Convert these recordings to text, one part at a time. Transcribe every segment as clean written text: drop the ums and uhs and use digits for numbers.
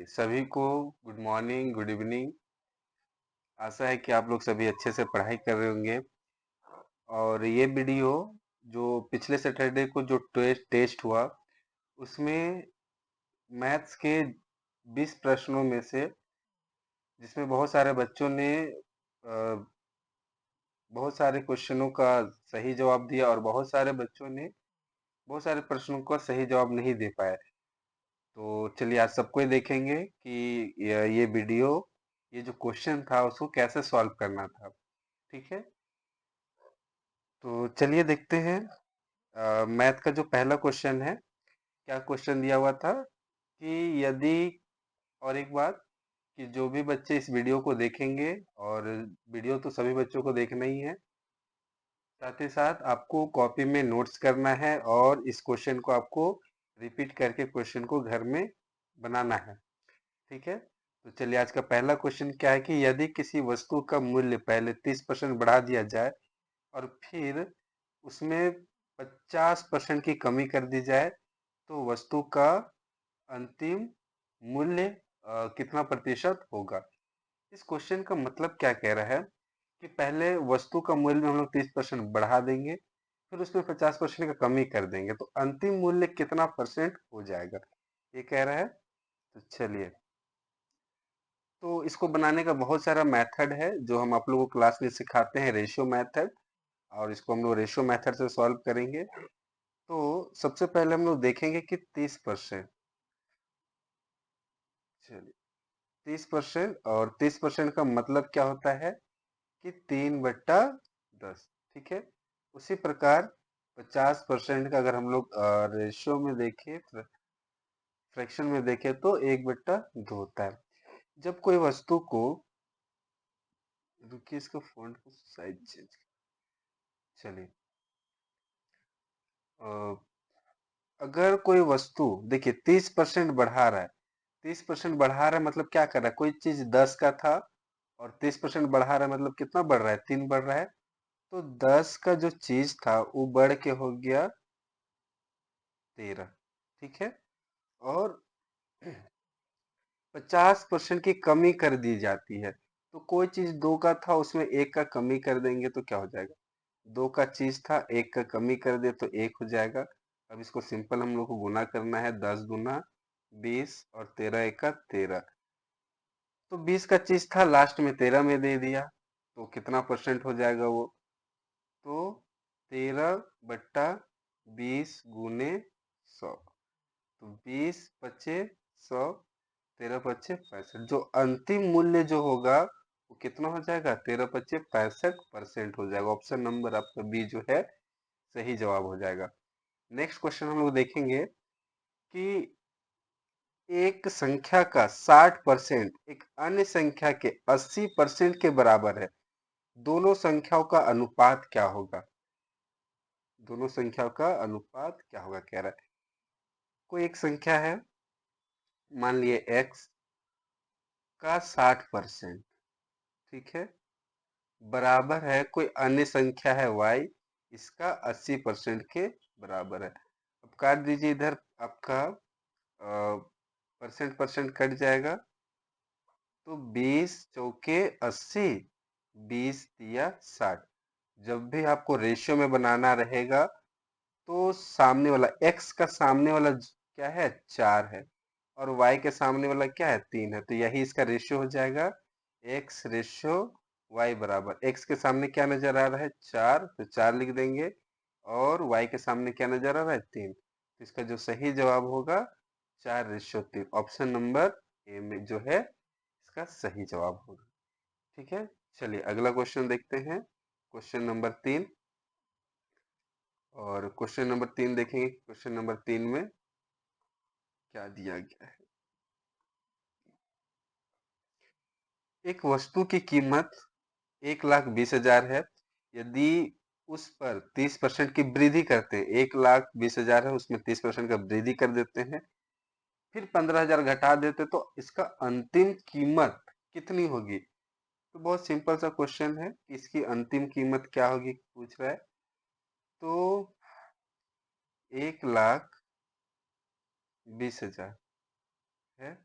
सभी को good morning, good evening. आशा है कि आप लोग सभी अच्छे से पढ़ाई कर रहे होंगे। और ये वीडियो जो पिछले सैटरडे को जो टेस्ट हुआ, उसमें मैथ्स के 20 प्रश्नों में से, जिसमें बहुत सारे बच्चों ने बहुत सारे क्वेश्चनों का सही जवाब दिया और बहुत सारे बच्चों ने बहुत सारे प्रश्नों का सही जवाब नहीं दे पाए। तो चलिए आज सबको ही देखेंगे कि ये वीडियो, ये जो क्वेश्चन था उसको कैसे सॉल्व करना था। ठीक है, तो चलिए देखते हैं। मैथ का जो पहला क्वेश्चन है, क्या क्वेश्चन दिया हुआ था कि यदि, और एक बात, कि जो भी बच्चे इस वीडियो को देखेंगे, और वीडियो तो सभी बच्चों को देखना ही है, साथ ही साथ आपको कॉपी में नोट्स करना है और इस क्वेश्चन को आपको रिपीट करके क्वेश्चन को घर में बनाना है। ठीक है, तो चलिए आज का पहला क्वेश्चन क्या है कि यदि किसी वस्तु का मूल्य पहले 30% बढ़ा दिया जाए और फिर उसमें 50% की कमी कर दी जाए, तो वस्तु का अंतिम मूल्य कितना प्रतिशत होगा। इस क्वेश्चन का मतलब क्या कह रहा है कि पहले वस्तु का मूल्य में हम लोग 30% बढ़ा देंगे, फिर उसमें 50% का कमी कर देंगे, तो अंतिम मूल्य कितना परसेंट हो जाएगा, ये कह रहा है। तो चलिए, तो इसको बनाने का बहुत सारा मेथड है जो हम आप लोगों को क्लास में सिखाते हैं, रेशियो मेथड, और इसको हम लोग रेशियो मेथड से सॉल्व करेंगे। तो सबसे पहले हम लोग देखेंगे कि 30%, चलिए 30%, और 30% का मतलब क्या होता है कि 3/10। ठीक है, उसी प्रकार 50% का अगर हम लोग रेशियो में देखें, फ्रैक्शन में देखें, तो 1/2 होता है। जब कोई वस्तु को, रुकिए इसका फॉन्ट को साइज चेंज, चलिए अगर कोई वस्तु, देखिए 30% बढ़ा रहा है, 30% बढ़ा रहा है मतलब क्या कर रहा है, कोई चीज 10 का था और 30% बढ़ा रहा है मतलब कितना बढ़ रहा है, 3 बढ़ रहा है। तो 10 का जो चीज था वो बढ़ के हो गया 13। ठीक है, और 50% की कमी कर दी जाती है, तो कोई चीज 2 का था उसमें 1 का कमी कर देंगे तो क्या हो जाएगा, 2 का चीज था 1 का कमी कर दे तो 1 हो जाएगा। अब इसको सिंपल हम लोग को गुना करना है, 10 दूना 20 और 13 एका 13। तो 20 का चीज था, लास्ट में 13 में दे दिया, तो कितना परसेंट हो जाएगा वो, तो 13/20 गुने 100। तो 20 × 5 = 100, 13×5 = 65। जो अंतिम मूल्य जो होगा वो कितना हो जाएगा, 13×5 = 65% हो जाएगा। ऑप्शन नंबर आपका बी जो है सही जवाब हो जाएगा। नेक्स्ट क्वेश्चन हम लोग देखेंगे कि एक संख्या का 60% एक अन्य संख्या के 80% के बराबर है, दोनों संख्याओं का अनुपात क्या होगा। दोनों संख्याओं का अनुपात क्या होगा कह रहा है। कोई एक संख्या है, मान लिए x का 60%, ठीक है, बराबर है कोई अन्य संख्या है y, इसका 80% के बराबर है। अब काट दीजिए, इधर आपका परसेंट परसेंट कट जाएगा, तो 20 × 4 = 80, 20 × 60। जब भी आपको रेशियो में बनाना रहेगा तो सामने वाला x का सामने वाला क्या है, 4 है, और y के सामने वाला क्या है, 3 है, तो यही इसका रेशियो हो जाएगा। x/y बराबर, x के सामने क्या नजर आ रहा है, 4, तो 4 लिख देंगे, और y के सामने क्या नजर आ रहा है, 3। तो इसका जो सही जवाब होगा 4/3। ऑप्शन नंबर ए में जो है इसका सही जवाब होगा। ठीक है, चलिए अगला क्वेश्चन देखते हैं, क्वेश्चन नंबर 3। और क्वेश्चन नंबर 3 देखेंगे, क्वेश्चन नंबर 3 में क्या दिया गया है। एक वस्तु की कीमत 1,20,000 है, यदि उस पर 30% की वृद्धि करते हैं, 1,20,000 है उसमें 30% का वृद्धि कर देते हैं, फिर 15,000 घटा देते, तो इसका अंतिम कीमत कितनी होगी। तो बहुत सिंपल सा क्वेश्चन है, इसकी अंतिम कीमत क्या होगी पूछ रहा है। तो 1,20,000 है,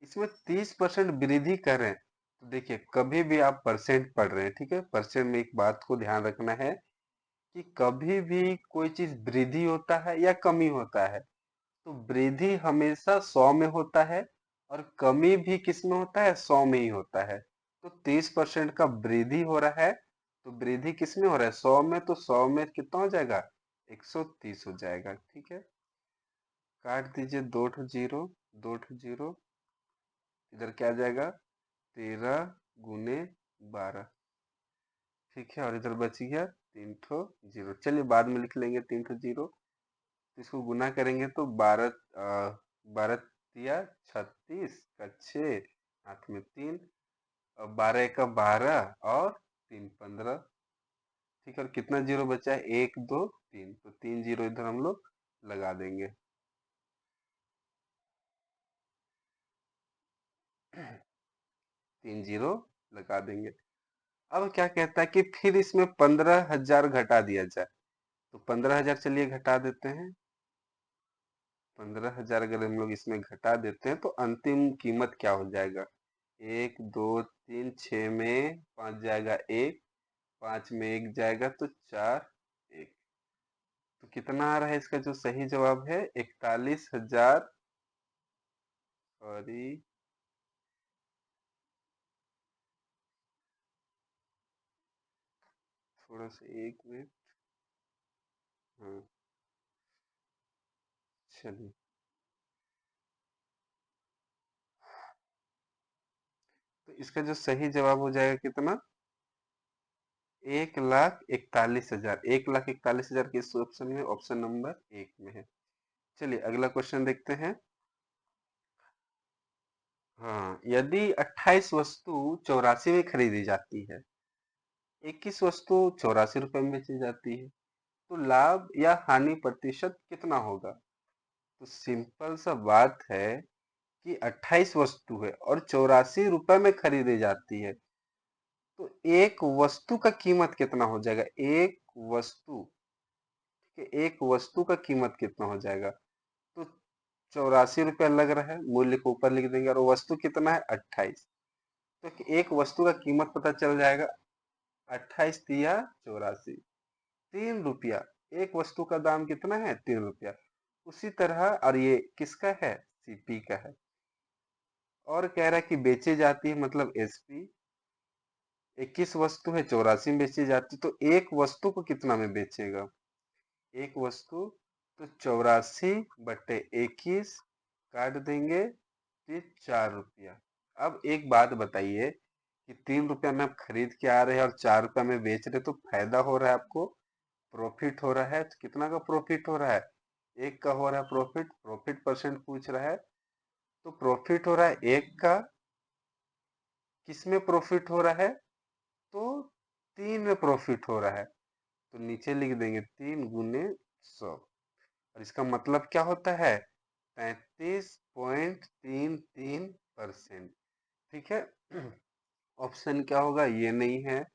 इसमें 30% वृद्धि कर रहे हैं। तो देखिए, कभी भी आप परसेंट पढ़ रहे हैं, ठीक है, परसेंट में एक बात को ध्यान रखना है कि कभी भी कोई चीज वृद्धि होता है या कमी होता है, तो वृद्धि हमेशा 100 में होता है और कमी भी किस में होता है, 100 में ही होता है। तो 30% का वृद्धि हो रहा है, तो वृद्धि किस में हो रहा है, 100 में, तो 100 में कितना हो जाएगा, 130 हो जाएगा। ठीक है, काट दीजिए, दो ठो जीरो, दो ठो जीरो, इधर क्या आ जाएगा, 13 गुने 12। ठीक है, और इधर बच गया 3 ठो जीरो। चलिए बाद में लिख लेंगे 3 ठो जीरो। तो इसको गुना करेंगे तो 12 12 तिया 36 का 6, हाथ में 3, और 12 का 12 और 3 15। ठीक है, और कितना जीरो बचा है, 1 2 3, तो 3 जीरो इधर हम लोग लगा देंगे। 3 जीरो लगा देंगे। अब क्या कहता है कि फिर इसमें 15,000 घटा दिया जाए। तो 15,000 चलिए घटा देते हैं। 15,000 अगर हम लोग इसमें घटा देते हैं तो अंतिम कीमत क्या हो जाएगा, 1 2 3 6 में 5 जाएगा, एक 5 में एक जाएगा तो 4 एक। तो कितना आ रहा है इसका जो सही जवाब है, 41,000। सॉरी, थोड़ा सा, 1 मिनट। हाँ, चलिए, तो इसका जो सही जवाब हो जाएगा कितना, 1,41,000। 1,41,000 किस ऑप्शन में, ऑप्शन नंबर 1 में है। चलिए अगला क्वेश्चन देखते हैं। हाँ, यदि 28 वस्तु 84 में खरीदी जाती है, 21 वस्तु 84 रुपए में बेची जाती है, तो लाभ या हानि प्रतिशत कितना होगा। तो सिंपल सा बात है कि 28 वस्तु है और 84 रुपए में खरीदी जाती है, तो एक वस्तु का कीमत कितना हो जाएगा, एक वस्तु, ठीक है, एक वस्तु का कीमत कितना हो जाएगा। तो 84 रुपया लग रहा है, मूल्य को ऊपर लिख देंगे, और वस्तु कितना है, 28। तो एक वस्तु का कीमत पता चल जाएगा, 28 तिया 84, 3 रुपया। एक वस्तु का दाम कितना है, 3 रुपया। उसी तरह, और ये किसका है, सीपी का है। और कह रहा है कि बेची जाती है, मतलब एसपी। 21 वस्तु है, 84 में बेची जाती, तो एक वस्तु को कितना में बेचेगा, एक वस्तु, तो 84/21 काट देंगे, ये 4 रुपया। अब एक बात बताइए कि 3 रुपया में आप खरीद के आ रहे हैं और 4 रुपया में बेच रहे, तो फायदा हो रहा है आपको, प्रॉफिट हो रहा है। तो कितना का प्रॉफिट हो रहा है, एक का हो रहा है प्रॉफिट। प्रॉफिट परसेंट पूछ रहा है, तो प्रॉफिट हो रहा है एक का। किस में प्रॉफिट हो रहा है, तो 3 में प्रॉफिट हो रहा है। तो नीचे लिख देंगे 3 गुने 100। और इसका मतलब क्या होता है, 35.33%। ठीक है, ऑप्शन क्या होगा, ये नहीं है,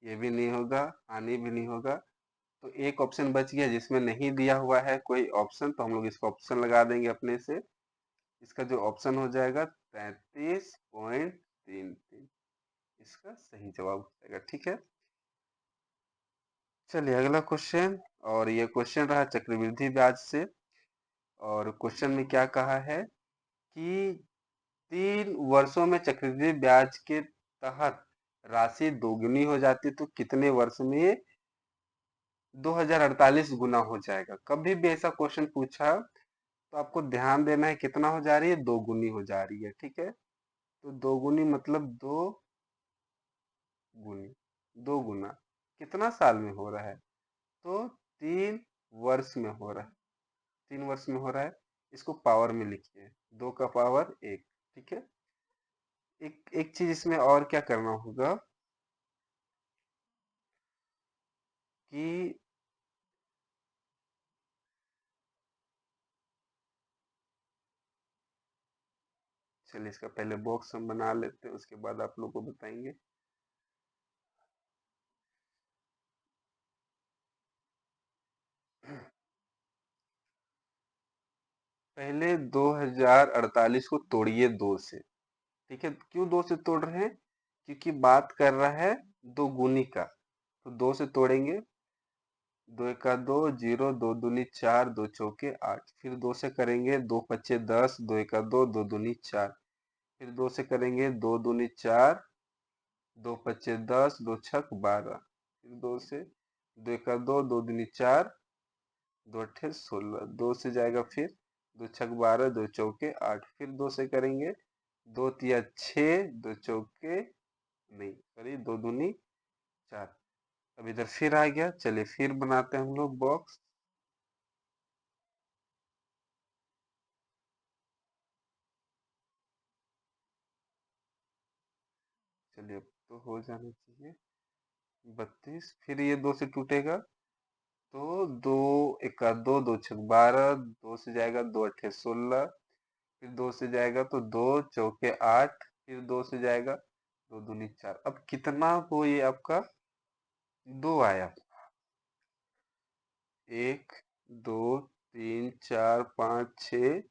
ये भी नहीं होगा, हानि भी नहीं होगा। तो एक ऑप्शन बच गया जिसमें नहीं दिया हुआ है कोई ऑप्शन, तो हम लोग इसको ऑप्शन लगा देंगे अपने से। इसका जो ऑप्शन हो जाएगा 33.33, इसका सही जवाब हो जाएगा। ठीक है, चलिए अगला क्वेश्चन। और ये क्वेश्चन रहा चक्रवृद्धि ब्याज से। और क्वेश्चन में क्या कहा है कि 3 वर्षों में चक्रवृद्धि ब्याज के तहत राशि दोगुनी हो जाती, तो कितने वर्ष में ये 2048 गुना हो जाएगा। कभी भी ऐसा क्वेश्चन पूछा तो आपको ध्यान देना है, कितना हो जा रही है, दोगुनी हो जा रही है। ठीक है, तो दोगुनी मतलब दो गुनी, दो गुना, कितना साल में हो रहा है, तो 3 वर्ष में हो रहा है। 3 वर्ष में हो रहा है, इसको पावर में लिखिए, 2 का पावर 1। ठीक है, एक एक चीज इसमें और क्या करना होगा कि, चलिए इसका पहले बॉक्स हम बना लेते हैं, उसके बाद आप लोग को बताएंगे। पहले 2048 को तोड़िए 2 से। ठीक है, क्यों 2 से तोड़ रहे हैं? क्योंकि बात कर रहा है दो गुनी का, तो 2 से तोड़ेंगे। 2 एका 2, 0, 2 दूनी 4, 2 चौके 8। फिर 2 से करेंगे, 2 पच्चे 10, 2 एका 2, 2 दूनी 4। फिर 2 से करेंगे, 2 दूनी 4, 2 पच्चे 10, 2 छक 12। फिर 2 से, 2 एका 2, 2 दूनी 4, 2 अट्ठे 16। 2 से जाएगा फिर, 2 छक 12, 2 चौके 8। फिर 2 से करेंगे, 2 तिया 6, 2 चौके नहीं सॉरी 2 दूनी 4। अब इधर फिर आ गया, चलिए फिर बनाते हैं हम लोग बॉक्स। चलिए अब तो हो जाना चाहिए 32। फिर ये 2 से टूटेगा, तो 2 एका 2, 2 छक 12, 2 से जाएगा 2 अट्ठे 16। फिर 2 से जाएगा तो 2 चौके 8। फिर 2 से जाएगा 2 दूनी 4। अब कितना हो ये आपका? 2 आया। 1 2 3 4 5 6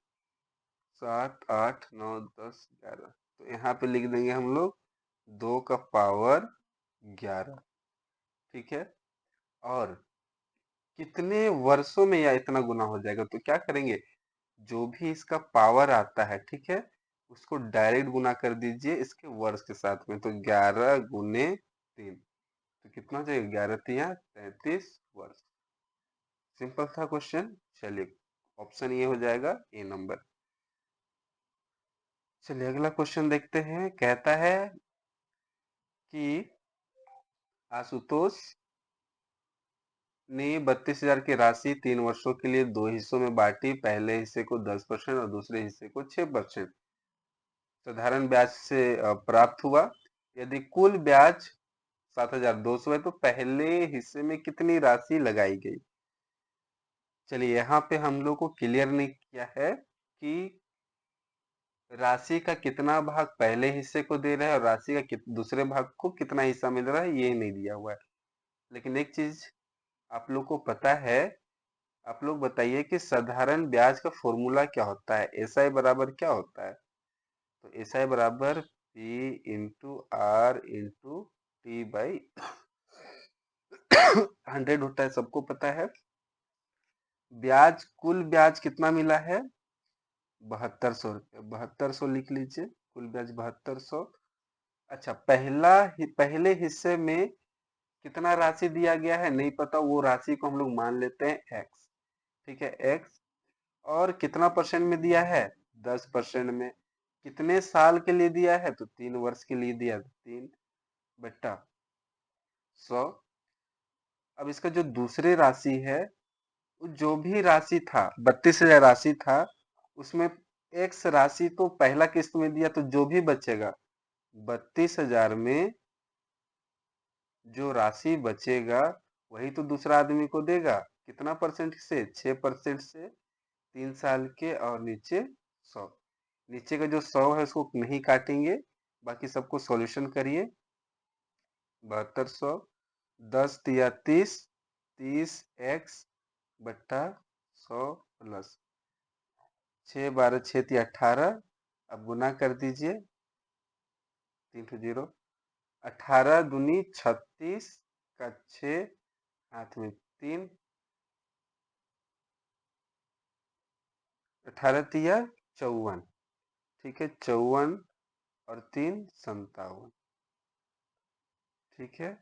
7 8 9 10 11। तो यहाँ पे लिख देंगे हम लोग 2 का पावर 11। ठीक है, और कितने वर्षों में यह इतना गुना हो जाएगा? तो क्या करेंगे, जो भी इसका पावर आता है, ठीक है, उसको डायरेक्ट गुना कर दीजिए इसके वर्ष के साथ में। तो 11 गुने 3, तो कितना हो जाएगा? 11 तिया 33 वर्ष। सिंपल था क्वेश्चन। चलिए ऑप्शन ये हो जाएगा, ए नंबर। चलिए अगला क्वेश्चन देखते हैं। कहता है कि आशुतोष ने 32,000 की राशि 3 वर्षों के लिए दो हिस्सों में बांटी। पहले हिस्से को 10% और दूसरे हिस्से को 6% साधारण ब्याज से प्राप्त हुआ। यदि कुल ब्याज 7,200 है तो पहले हिस्से में कितनी राशि लगाई गई? चलिए यहाँ पे हम लोग को क्लियर नहीं किया है कि राशि का कितना भाग पहले हिस्से को दे रहा है और राशि का दूसरे भाग को कितना हिस्सा मिल रहा है, ये नहीं दिया हुआ है। लेकिन एक चीज आप लोग को पता है, आप लोग बताइए कि साधारण ब्याज का फॉर्मूला क्या होता है? एसआई बराबर क्या होता है? तो एसआई बराबर P into R into T by 100 होता है, सबको पता है। ब्याज, कुल ब्याज कितना मिला है? 7200 रुपये। 7200 लिख लीजिए, कुल ब्याज 7200। अच्छा, पहले हिस्से में कितना राशि दिया गया है नहीं पता, वो राशि को हम लोग मान लेते हैं एक्स। ठीक है, एक्स। और कितना परसेंट में दिया है? 10% में। कितने साल के लिए दिया है? तो 3 वर्ष के लिए दिया, 3/100। अब इसका जो दूसरी राशि है, वो जो भी राशि था, 32,000 राशि था, उसमें एक्स राशि तो पहला किस्त में दिया, तो जो भी बचेगा 32,000 में जो राशि बचेगा वही तो दूसरा आदमी को देगा। कितना परसेंट से? 6% से 3 साल के, और नीचे 100। नीचे का जो 100 है उसको नहीं काटेंगे, बाकी सबको सॉल्यूशन करिए। 7200, 10 तिया 30, 30x बट्टा 100 प्लस 6 12 6 तिया 18। अब गुना कर दीजिए, 3 0, 18 दूनी 36 का 6, हाथ में 3, 18 तिया 54। ठीक है, 54 और 3 57। ठीक है,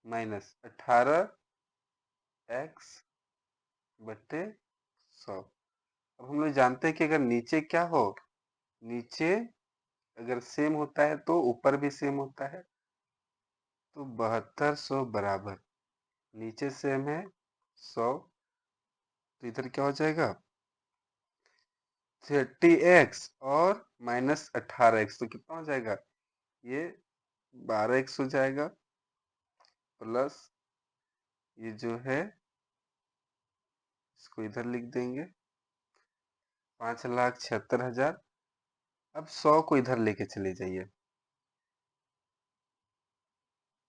माइनस 18x बट्टे 100। अब हम लोग जानते हैं कि अगर नीचे क्या हो, नीचे अगर सेम होता है तो ऊपर भी सेम होता है। तो 7200 बराबर, नीचे सेम है 100, तो इधर क्या हो जाएगा? 30x और माइनस 18x, तो कितना हो जाएगा? ये 12x हो जाएगा, प्लस ये जो है इसको इधर लिख देंगे, 5,76,000। अब 100 को इधर लेके चले जाइए,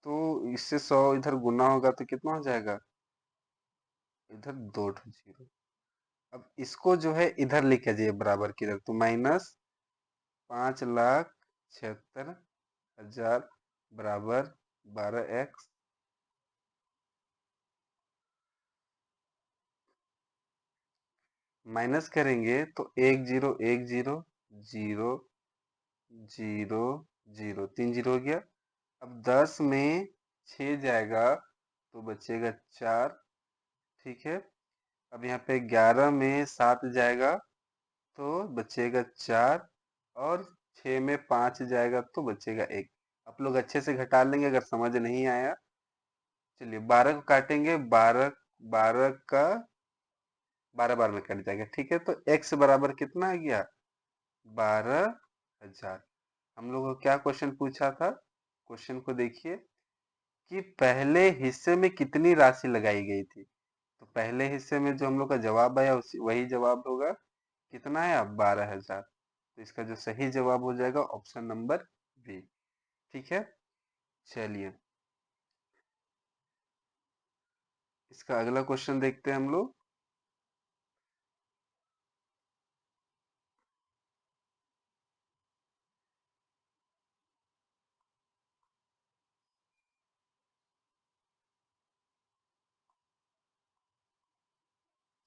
तो इससे 100 इधर गुना होगा तो कितना हो जाएगा? इधर 2 जीरो। अब इसको जो है इधर लेके जाइए बराबर की तरफ, तो -5,76,000 बराबर 12x। माइनस करेंगे तो 1 0 1 0 0 0 0, 3 0 हो गया। अब 10 में 6 जाएगा तो बचेगा 4, ठीक है। अब यहाँ पे 11 में 7 जाएगा तो बचेगा 4, और 6 में 5 जाएगा तो बचेगा 1। आप लोग अच्छे से घटा लेंगे अगर समझ नहीं आया। चलिए 12 को काटेंगे, 12 12 का 12 बार में कट जाएगा, ठीक है। तो x बराबर कितना आ गया? 12,000। हम लोग को क्या क्वेश्चन पूछा था? क्वेश्चन को देखिए कि पहले हिस्से में कितनी राशि लगाई गई थी। तो पहले हिस्से में जो हम लोग का जवाब आया वही जवाब होगा। कितना आया? 12,000। तो इसका जो सही जवाब हो जाएगा ऑप्शन नंबर बी, ठीक है। चलिए इसका अगला क्वेश्चन देखते हैं हम लोग।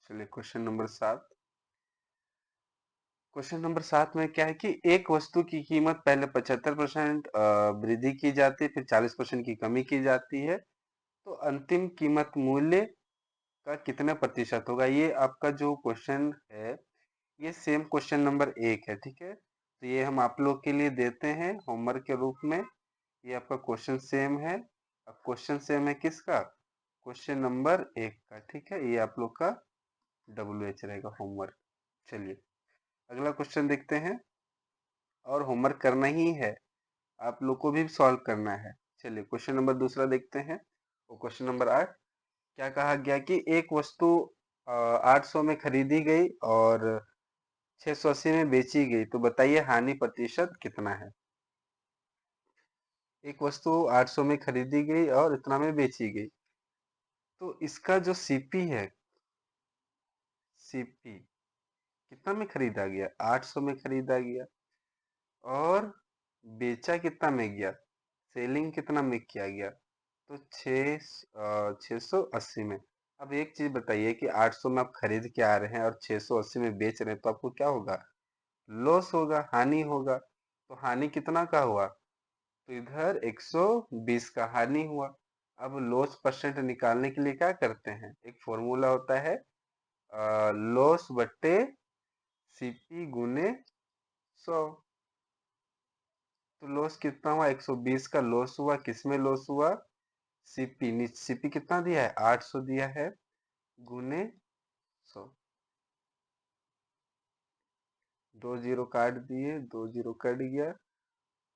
चलिए क्वेश्चन नंबर 7। क्वेश्चन नंबर 7 में क्या है कि एक वस्तु की कीमत पहले 75% वृद्धि की जाती है, फिर 40% की कमी की जाती है, तो अंतिम कीमत मूल्य का कितना प्रतिशत होगा? ये आपका जो क्वेश्चन है ये सेम क्वेश्चन नंबर 1 है, ठीक है। तो ये हम आप लोग के लिए देते हैं होमवर्क के रूप में। ये आपका क्वेश्चन सेम है। अब क्वेश्चन सेम है किसका? क्वेश्चन नंबर 1 का, ठीक है। ये आप लोग का WH रहेगा होमवर्क। चलिए अगला क्वेश्चन देखते हैं, और होमवर्क करना ही है, आप लोग को भी सॉल्व करना है। चलिए क्वेश्चन नंबर दूसरा देखते हैं। वो क्वेश्चन नंबर 8। क्या कहा गया कि एक वस्तु 800 में खरीदी गई और 680 में बेची गई, तो बताइए हानि प्रतिशत कितना है? एक वस्तु 800 में खरीदी गई और इतना में बेची गई, तो इसका जो सीपी है, सीपी कितना में खरीदा गया? 800 में खरीदा गया, और बेचा कितना में गया? सेलिंग कितना में किया गया? तो 680 में। अब एक चीज बताइए कि 800 में आप खरीद के आ रहे हैं और 680 में बेच रहे हैं, तो आपको क्या होगा? लॉस होगा, हानि होगा। तो हानि कितना का हुआ? तो इधर 120 का हानि हुआ। अब लॉस परसेंट निकालने के लिए क्या करते हैं? एक फॉर्मूला होता है, लॉस बट्टे सीपी गुने 100। तो लॉस कितना हुआ? 120 का लॉस हुआ। किसमें लॉस हुआ? सीपी। सीपी कितना दिया है? 800 दिया है, गुने 100। 2 जीरो काट दिए, 2 जीरो कट गया।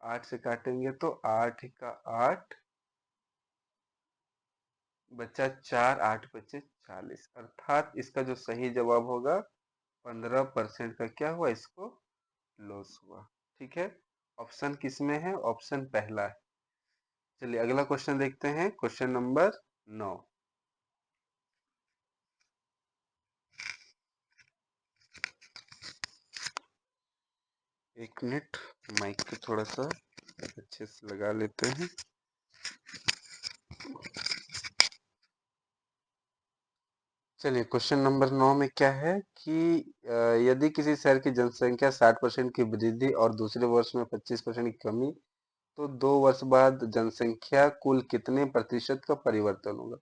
8 से काटेंगे तो 8 का 8, बचा 4, 8 बचे 40, अर्थात इसका जो सही जवाब होगा 15% का क्या हुआ? इसको लॉस हुआ, ठीक है। ऑप्शन किसमें है? ऑप्शन पहला है। चलिए अगला क्वेश्चन देखते हैं, क्वेश्चन नंबर 9। एक मिनट, माइक को थोड़ा सा अच्छे से लगा लेते हैं। चलिए क्वेश्चन नंबर 9 में क्या है कि यदि किसी शहर की जनसंख्या 60% की वृद्धि और दूसरे वर्ष में 25% की कमी, तो 2 वर्ष बाद जनसंख्या कुल कितने प्रतिशत का परिवर्तन होगा?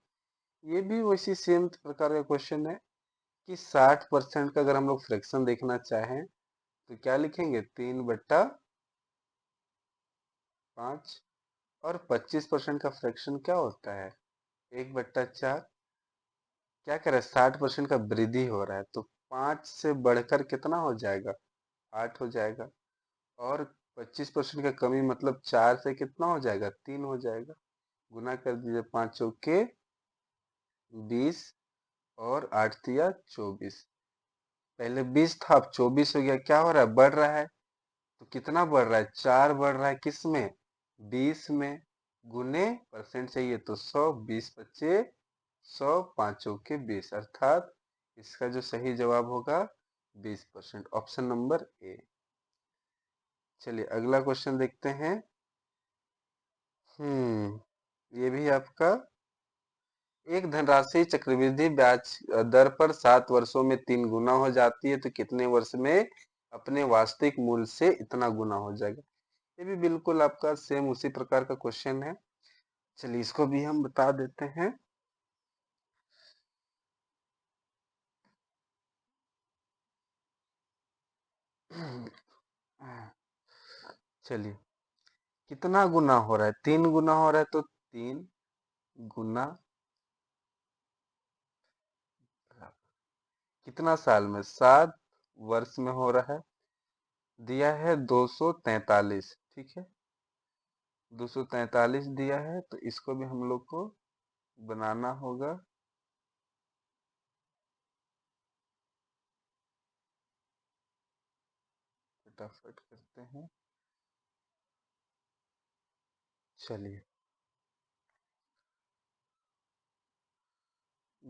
ये भी वैसी सेम प्रकार का क्वेश्चन है कि 60% का अगर हम लोग फ्रैक्शन देखना चाहें तो क्या लिखेंगे? 3/5। और 25% का फ्रैक्शन क्या होता है? 1/4। क्या कह रहा है? 60% का वृद्धि हो रहा है, तो 5 से बढ़कर कितना हो जाएगा? 8 हो जाएगा। और 25% का कमी मतलब 4 से कितना हो जाएगा? 3 हो जाएगा। गुना कर दीजिए, 5 चौके 20 और 8 तिया 24। पहले 20 था, अब 24 हो गया। क्या हो रहा है? बढ़ रहा है। तो कितना बढ़ रहा है? 4 बढ़ रहा है। किस में? 20 में। गुने परसेंट चाहिए तो 100, 20 बचे 100, 5 चौके 20, अर्थात इसका जो सही जवाब होगा 20%, ऑप्शन नंबर ए। चलिए अगला क्वेश्चन देखते हैं। ये भी आपका, एक धनराशि चक्रवृद्धि ब्याज दर पर 7 वर्षों में 3 गुना हो जाती है तो कितने वर्ष में अपने वास्तविक मूल्य से इतना गुना हो जाएगा। ये भी बिल्कुल आपका सेम उसी प्रकार का क्वेश्चन है। चलिए इसको भी हम बता देते हैं। चलिए, कितना गुना हो रहा है? 3 गुना हो रहा है तो 3 गुना कितना साल में? 7 वर्ष में हो रहा है। दिया है 243, ठीक है, 243 दिया है तो इसको भी हम लोग को बनाना होगा। फटाफट करते हैं। चलिए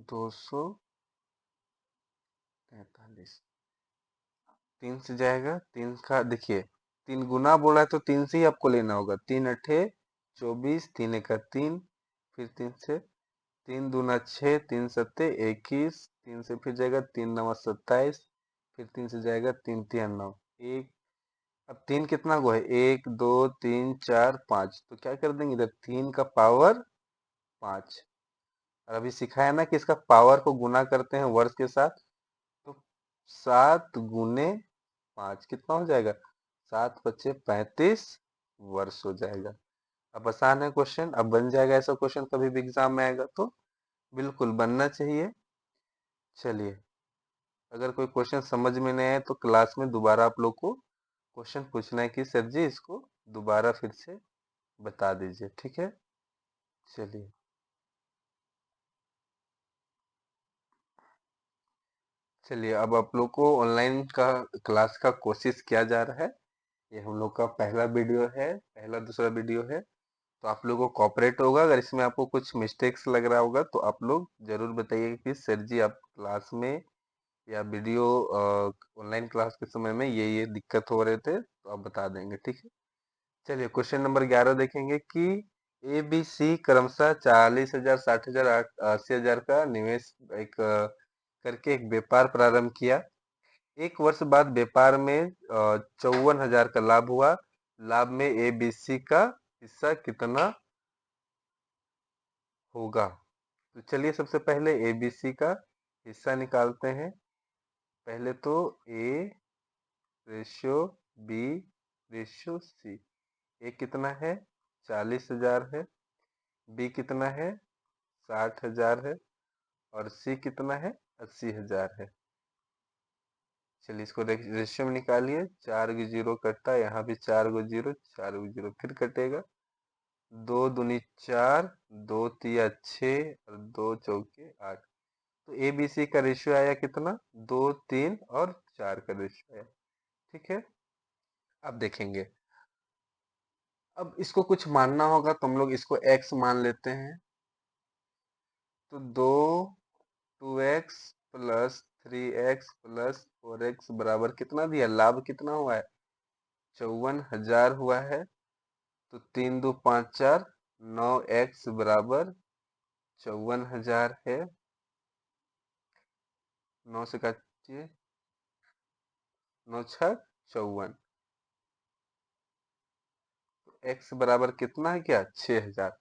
243 3 से जाएगा, 3 का देखिए 3 गुना बोला है तो 3 से ही आपको लेना होगा। 3 अठे 24, 3 एका 3, फिर 3 से 3 दूना 6, 3 सत्ते 21, 3 से फिर जाएगा 3 नवा 27, फिर 3 से जाएगा 3 तिया 9 1। अब 3 कितना को है? 1 2 3 4 5, तो क्या कर देंगे इधर 3 का पावर 5। और अभी सिखाया ना कि इसका पावर को गुना करते हैं वर्ष के साथ, तो 7 गुने 5 कितना हो जाएगा? 7 पच्चे 35 वर्ष हो जाएगा। अब आसान है क्वेश्चन, अब बन जाएगा ऐसा क्वेश्चन कभी भी एग्जाम में आएगा तो बिल्कुल बनना चाहिए। चलिए अगर कोई क्वेश्चन समझ में नहीं आए तो क्लास में दोबारा आप लोग को क्वेश्चन पूछना है कि सर जी इसको दोबारा फिर से बता दीजिए, ठीक है। चलिए चलिए अब आप लोग को ऑनलाइन का क्लास का कोशिश किया जा रहा है। ये हम लोग का पहला वीडियो है, पहला दूसरा वीडियो है, तो आप लोगों को कॉपरेट होगा। अगर इसमें आपको कुछ मिस्टेक्स लग रहा होगा तो आप लोग जरूर बताइएगा कि सर जी आप क्लास में या वीडियो ऑनलाइन क्लास के समय में ये दिक्कत हो रहे थे, तो आप बता देंगे, ठीक है। चलिए क्वेश्चन नंबर 11 देखेंगे कि ए बी सी क्रमशः 40,000, 60,000, 80,000 का निवेश करके एक व्यापार प्रारंभ किया। एक वर्ष बाद व्यापार में 54,000 का लाभ हुआ। लाभ में ए बी सी का हिस्सा कितना होगा? तो चलिए सबसे पहले ए बी सी का हिस्सा निकालते हैं। पहले तो A ratio B ratio C. A कितना है? 40,000 है। बी कितना है? 60,000 है। और सी कितना है? 80,000 है। चलिए इसको रेशियो में निकालिए। 4 गो जीरो कटता है, यहाँ भी 4 गो जीरो, 4 गो जीरो फिर कटेगा। 2 दूनी 4, 2 तिया 6 और 2 चौके 8। तो ए बी सी का रेशियो आया कितना? 2 3 और 4 का रेशियो आया, ठीक है। अब देखेंगे, अब इसको कुछ मानना होगा तो हम लोग इसको x मान लेते हैं। तो 2x plus 3x plus 4x बराबर कितना दिया? लाभ कितना हुआ है? 54,000 हुआ है। तो 3 दो 5 4, 9x बराबर 54,000 है। 9 से काटिए, 9 छः 54। x बराबर कितना है? क्या 6,000।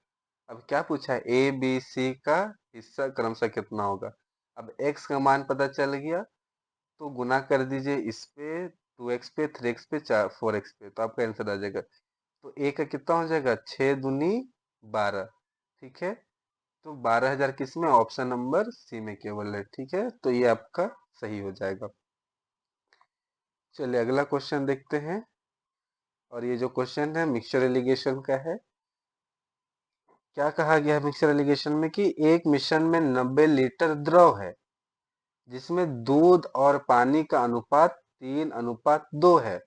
अब क्या पूछा है? ए बी सी का हिस्सा क्रमशः कितना होगा। अब x का मान पता चल गया तो गुना कर दीजिए इस पे, 2x पे, 3x पे, 4x पे, तो आपका आंसर आ जाएगा। तो a का कितना हो जाएगा? 6 दूनी 12, ठीक है। तो 12,000 किस में? ऑप्शन नंबर सी में केवल है, ठीक है। तो ये आपका सही हो जाएगा। चलिए अगला क्वेश्चन देखते हैं। और ये जो क्वेश्चन है मिक्सचर एलिगेशन का है। क्या कहा गया है मिक्सचर एलिगेशन में कि एक मिश्रण में 90 लीटर द्रव है जिसमें दूध और पानी का अनुपात 3:2 है।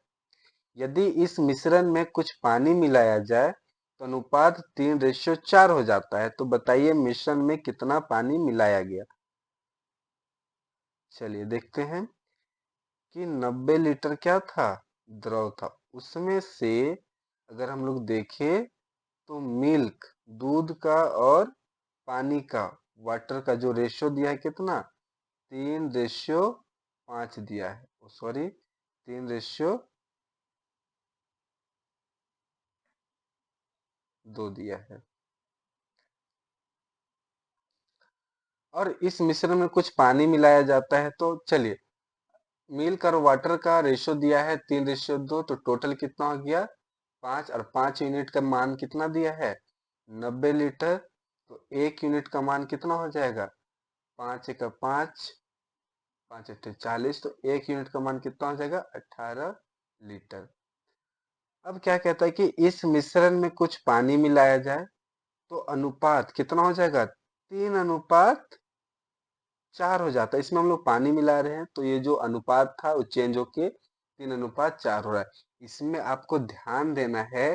यदि इस मिश्रण में कुछ पानी मिलाया जाए तो अनुपात 3:4 हो जाता है। तो बताइए मिश्रण में कितना पानी मिलाया गया? चलिए देखते हैं कि 90 लीटर क्या था, द्रव था। उसमें से अगर हम लोग देखें तो मिल्क, दूध का और पानी का, वाटर का जो रेशियो दिया है कितना, 3:5 दिया है। सॉरी, 3:2 दिया है। और इस मिश्रण में कुछ पानी मिलाया जाता है। तो चलिए, मिल्क और वाटर का रेशियो दिया है 3:2, तो टोटल कितना हो गया, 5। और 5 यूनिट का मान कितना दिया है, 90 लीटर। तो 1 यूनिट का मान कितना हो जाएगा, 5 × 5, 5 × 8 = 40। तो 1 यूनिट का मान कितना हो जाएगा, 18 लीटर। अब क्या कहता है कि इस मिश्रण में कुछ पानी मिलाया जाए तो अनुपात कितना हो जाएगा, 3:4 हो जाता है। इसमें हम लोग पानी मिला रहे हैं तो ये जो अनुपात था वो चेंज होके 3:4 हो रहा है। इसमें आपको ध्यान देना है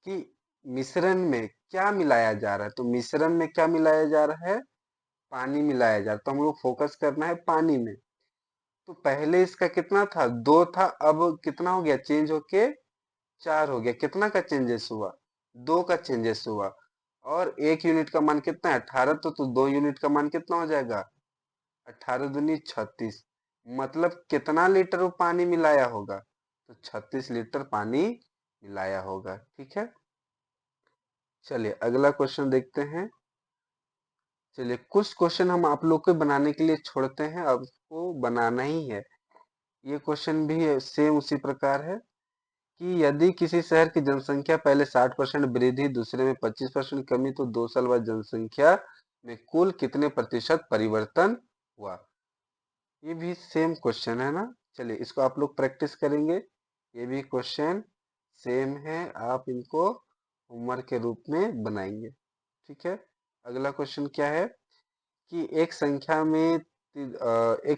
कि मिश्रण में क्या मिलाया जा रहा है। तो मिश्रण में क्या मिलाया जा रहा है, पानी मिलाया जा रहा है। तो हम लोग फोकस करना है पानी में। तो पहले इसका कितना था, 2 था, अब कितना हो गया, चेंज होके 4 हो गया। कितना का चेंजेस हुआ, 2 का चेंजेस हुआ। और 1 यूनिट का मान कितना है, 18। तो 2 यूनिट का मान कितना हो जाएगा, 18×2 = 36। मतलब कितना लीटर वो पानी मिलाया होगा, तो 36 लीटर पानी मिलाया होगा। ठीक है, चलिए अगला क्वेश्चन देखते हैं। चलिए कुछ क्वेश्चन हम आप लोग को बनाने के लिए छोड़ते हैं, आपको बनाना ही है। ये क्वेश्चन भी सेम उसी प्रकार है कि यदि किसी शहर की जनसंख्या पहले 60% वृद्धि, दूसरे में 25% कमी, तो 2 साल बाद जनसंख्या में कुल कितने प्रतिशत परिवर्तन हुआ। ये भी सेम क्वेश्चन है ना। चलिए इसको आप लोग प्रैक्टिस करेंगे। ये भी क्वेश्चन सेम है, आप इनको होमवर्क के रूप में बनाएंगे। ठीक है, अगला क्वेश्चन क्या है कि एक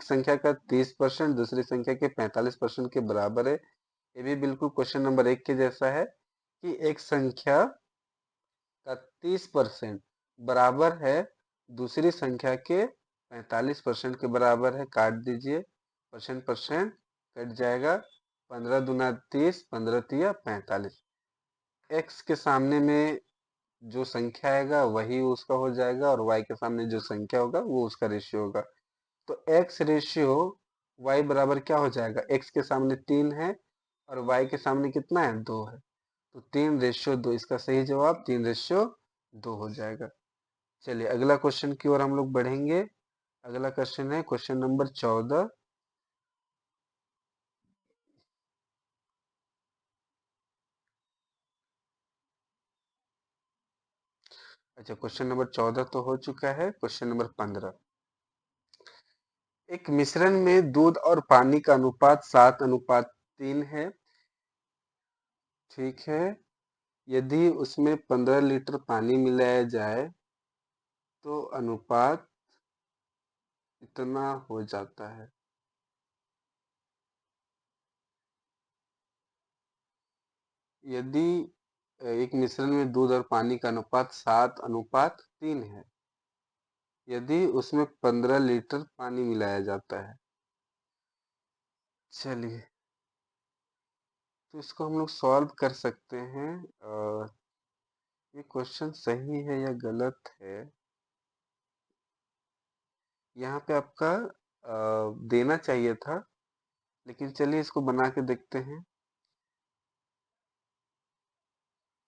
संख्या का 30% दूसरी संख्या के 45% के बराबर है। ये भी बिल्कुल क्वेश्चन नंबर 1 के जैसा है कि एक संख्या का 30% बराबर है दूसरी संख्या के 45% के बराबर है। काट दीजिए, परसेंट परसेंट कट जाएगा। 15×2 = 30, 15×3 = 45। एक्स के सामने में जो संख्या आएगा वही उसका हो जाएगा, और वाई के सामने जो संख्या होगा वो उसका रेशियो होगा। तो एक्स रेशियो वाई बराबर क्या हो जाएगा, एक्स के सामने 3 है और वाई के सामने कितना है, 2 है। तो 3:2, इसका सही जवाब 3:2 हो जाएगा। चलिए अगला क्वेश्चन की ओर हम लोग बढ़ेंगे। अगला क्वेश्चन है क्वेश्चन नंबर 14। अच्छा, क्वेश्चन नंबर 14 तो हो चुका है। क्वेश्चन नंबर 15, एक मिश्रण में दूध और पानी का अनुपात 7:3 है। ठीक है, यदि उसमें 15 लीटर पानी मिलाया जाए तो अनुपात इतना हो जाता है। यदि एक मिश्रण में दूध और पानी का अनुपात 7:3 है, यदि उसमें 15 लीटर पानी मिलाया जाता है। चलिए, तो इसको हम लोग सॉल्व कर सकते हैं। ये क्वेश्चन सही है या गलत है, यहाँ पे आपका देना चाहिए था, लेकिन चलिए इसको बना के देखते हैं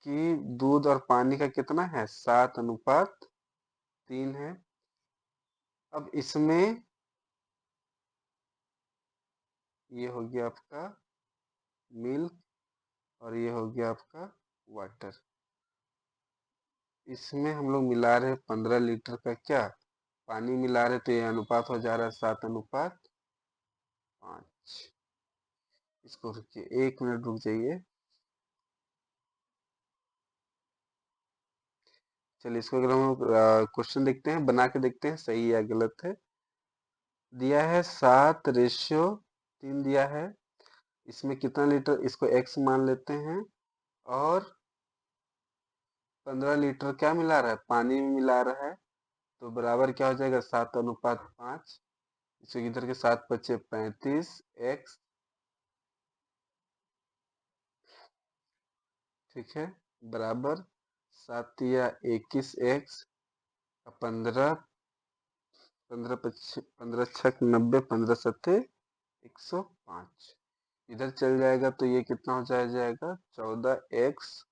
कि दूध और पानी का कितना है, 7:3 है। अब इसमें ये हो गया आपका मिल्क और ये हो गया आपका वाटर। इसमें हम लोग मिला रहे हैं 15 लीटर का क्या, पानी मिला रहे, तो ये अनुपात हो जा रहा है 7:5। इसको रुकिए, 1 मिनट रुक जाइए। चलिए इसको अगर हम क्वेश्चन देखते हैं, बना के देखते हैं सही या गलत है। दिया है 7:3 दिया है। इसमें कितना लीटर, इसको x मान लेते हैं। और 15 लीटर क्या मिला रहा है, पानी में मिला रहा है। तो बराबर क्या हो जाएगा, 7:5। इसको इधर के 7 पच्चे 35x, ठीक है, बराबर 7 या 21x, 15, 15 छक 90, 15 सत्ते 105। इधर चल जाएगा तो ये कितना हो जाएगा 14x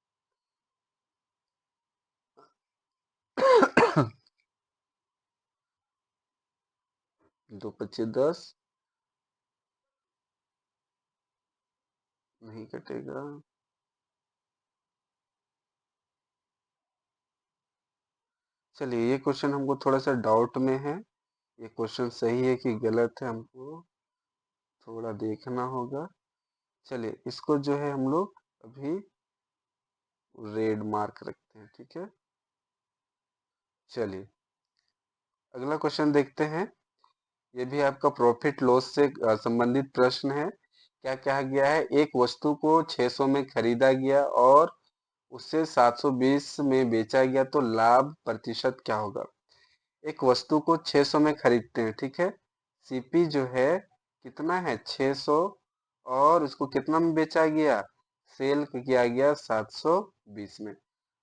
2 पच्चे 10, नहीं कटेगा। चलिए ये क्वेश्चन हमको थोड़ा सा डाउट में है, ये क्वेश्चन सही है कि गलत है हमको थोड़ा देखना होगा। चलिए इसको जो है हम लोग अभी रेड मार्क रखते हैं, ठीक है। चलिए अगला क्वेश्चन देखते हैं। ये भी आपका प्रॉफिट लॉस से संबंधित प्रश्न है। क्या कहा गया है, एक वस्तु को 600 में खरीदा गया और उसे 720 में बेचा गया तो लाभ प्रतिशत क्या होगा। एक वस्तु को 600 में खरीदते हैं, ठीक है। सीपी जो है कितना है 600, और उसको कितना में बेचा गया, सेल किया गया 720 में।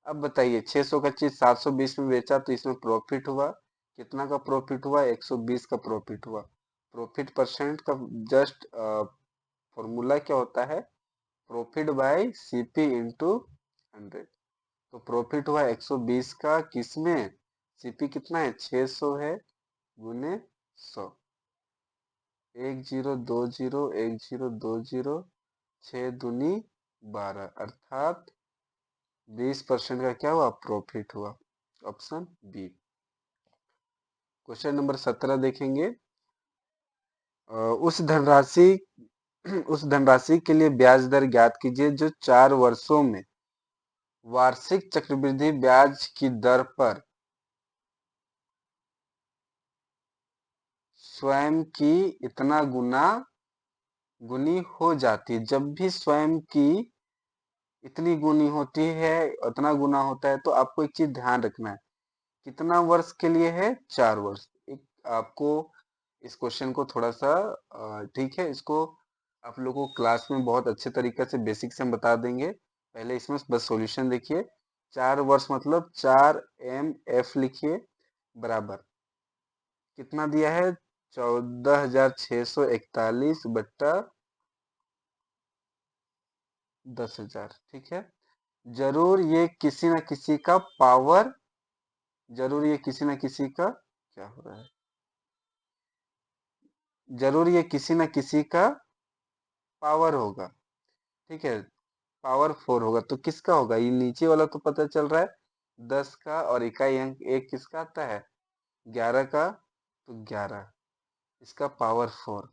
अब बताइए 600 का चीज 720 में बेचा तो इसमें प्रॉफिट हुआ, कितना का प्रॉफिट हुआ 120 का प्रॉफिट हुआ। प्रॉफिट परसेंट का जस्ट फॉर्मूला क्या होता है, प्रॉफिट बाय सीपी इंटू 100। तो प्रॉफिट हुआ 120 का, किसमें, सीपी कितना है 600 है, गुने 100, 1020 1020, 6 दूनी 12, अर्थात 20% का क्या हुआ प्रॉफिट हुआ। Option B. क्वेश्चन नंबर 17 देखेंगे। उस धनराशि उस धनराशि के लिए ब्याज दर ज्ञात कीजिए जो 4 वर्षों में वार्षिक चक्रवृद्धि ब्याज की दर पर स्वयं की इतना गुनी हो जाती है। जब भी स्वयं की इतनी गुनी होती है, उतना गुना होता है, तो आपको एक चीज ध्यान रखना है, कितना वर्ष के लिए है 4 वर्ष। एक आपको इस क्वेश्चन को थोड़ा सा ठीक है, इसको आप लोगों को क्लास में बहुत अच्छे तरीके से बेसिक से हम बता देंगे। पहले इसमें बस सॉल्यूशन देखिए। 4 वर्ष मतलब 4 MF लिखिए, बराबर कितना दिया है 14,641 बट्टा 10,000, ठीक है। जरूर ये किसी न किसी का पावर, जरूर ये किसी न किसी का क्या हो रहा है, जरूर ये किसी न किसी का पावर होगा, ठीक है, पावर 4 होगा। तो किसका होगा, ये नीचे वाला तो पता चल रहा है 10 का, और इकाई अंक एक किसका आता है 11 का, तो 11 इसका पावर 4।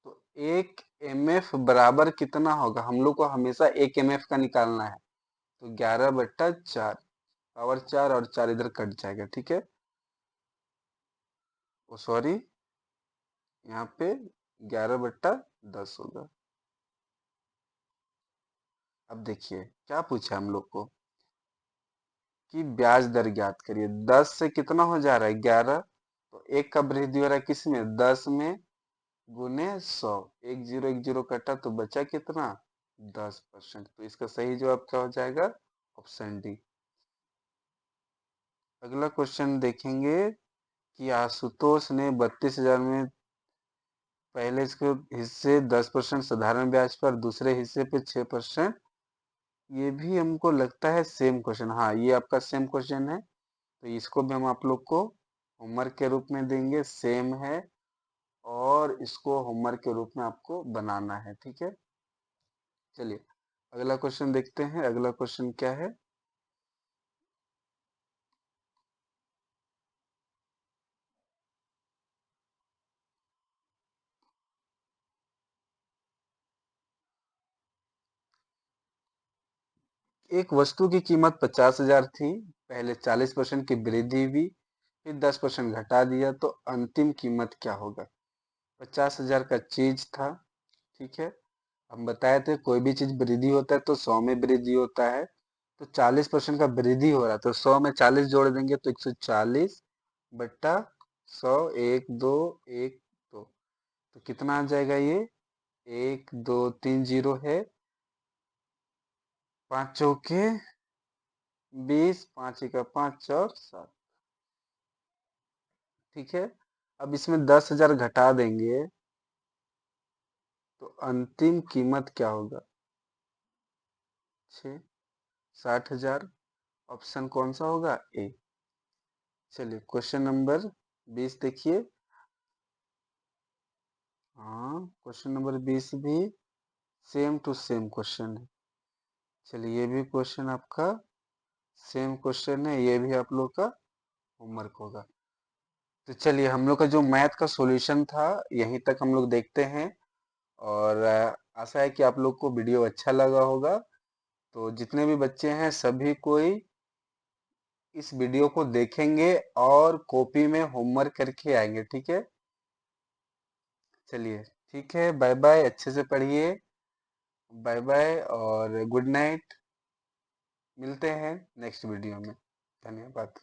तो 1 MF बराबर कितना होगा, हम लोग को हमेशा 1 MF का निकालना है, तो 11/4, पावर 4 और 4 इधर कट जाएगा, ठीक है। ओ सॉरी, यहाँ पे 11/10 होगा। अब देखिए क्या पूछा हम लोग को कि ब्याज दर ज्ञात करिए। 10 से कितना हो जा रहा है 11, तो एक का वृद्धि हो रहा है किसमें 10 में, गुने 100, 1010 कटा तो बचा कितना 10%। तो इसका सही जवाब क्या हो जाएगा, ऑप्शन डी। अगला क्वेश्चन देखेंगे कि आशुतोष ने 32,000 में पहले इसके हिस्से 10% साधारण ब्याज पर, दूसरे हिस्से पे 6%। ये भी हमको लगता है सेम क्वेश्चन, हाँ ये आपका सेम क्वेश्चन है, तो इसको भी हम आप लोग को होमवर्क के रूप में देंगे, सेम है, और इसको होमवर्क के रूप में आपको बनाना है, ठीक है। चलिए अगला क्वेश्चन देखते हैं। अगला क्वेश्चन क्या है, एक वस्तु की कीमत 50,000 थी, पहले 40% की वृद्धि हुई, फिर 10% घटा दिया, तो अंतिम कीमत क्या होगा। 50,000 का चीज था, ठीक है। हम बताए थे कोई भी चीज वृद्धि होता है तो 100 में वृद्धि होता है, तो 40% का वृद्धि हो रहा है, तो 100 में 40 जोड़ देंगे तो 140 बट्टा 100, 1 2 1 2, तो कितना आ जाएगा ये? 1 2 3 जीरो है, 5 चौके 20, 5 एका 5 चौक 7। ठीक है, अब इसमें 10,000 घटा देंगे तो अंतिम कीमत क्या होगा? 6, 60,000। ऑप्शन कौन सा होगा? ए। चलिए क्वेश्चन नंबर 20 देखिए। हाँ, क्वेश्चन नंबर 20 भी सेम टू सेम क्वेश्चन है। चलिए ये भी क्वेश्चन आपका सेम क्वेश्चन है, ये भी आप लोग का होमवर्क होगा। तो चलिए हम लोग का जो मैथ का सॉल्यूशन था यहीं तक हम लोग देखते हैं, और आशा है कि आप लोग को वीडियो अच्छा लगा होगा। तो जितने भी बच्चे हैं सभी कोई इस वीडियो को देखेंगे और कॉपी में होमवर्क करके आएंगे, ठीक है? चलिए ठीक है, बाय बाय, अच्छे से पढ़िए, बाय बाय और गुड नाइट। मिलते हैं नेक्स्ट वीडियो में। धन्यवाद।